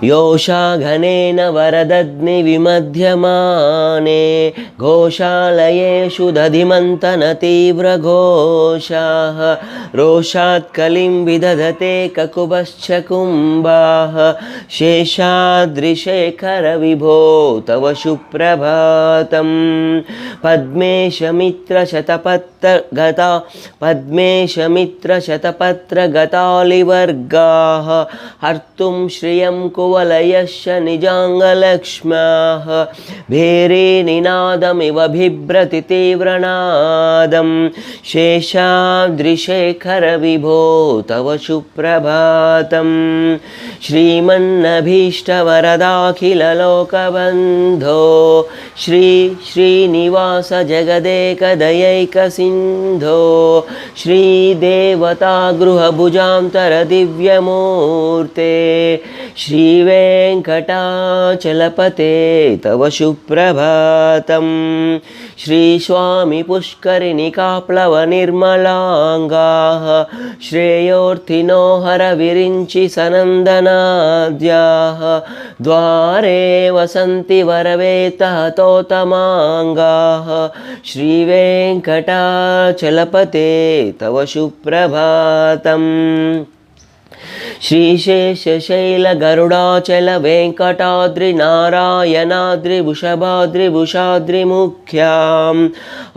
योषा घनेन वरदग्निविमध्यमाने घोषालयेषु दधिमन्तनतीव्रघोषाः रोषात् कलिं विदधते ककुभश्च कुम्भाः शेषाद्रिशेखरविभो तव सुप्रभातं पद्मेशमित्रशतपत्रगतालिवर्गाः हर्तुं श्रियं कुवलयश्च निजाङ्गलक्ष्म्याः भेरीनिनादमिव बिभ्रति तीव्रनादं शेषाद्रिशेखरविभो तव सुप्रभातं श्रीमन्नभीष्टवरदाखिललोकबन्धो श्री श्रीनिवास जगदेकदयैकसिन्धो श्रीदेवतागृहभुजान्तरदिव्यमूर्ते श्रीवेङ्कटाचलपते तव सुप्रभातं श्रीस्वामी पुष्करिणिकाप्लवनिर्मलाङ्गाः श्रेयोर्थिनो हरविरिञ्चि सनन्दनाद्याः द्वारे वसन्ति वरवेतः तोतमाङ्गाः श्रीवेङ्कटाचलपते तव सुप्रभातम् श्रीशेषशैलगरुडाचल वेङ्कटाद्रिनारायणाद्रिवृषभाद्रिभुषाद्रिमुख्याम्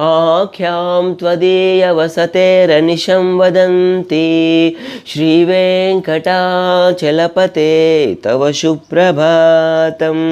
आख्यां त्वदीयवसतेरनिशं वदन्ति श्रीवेङ्कटाचलपते तव सुप्रभातम्।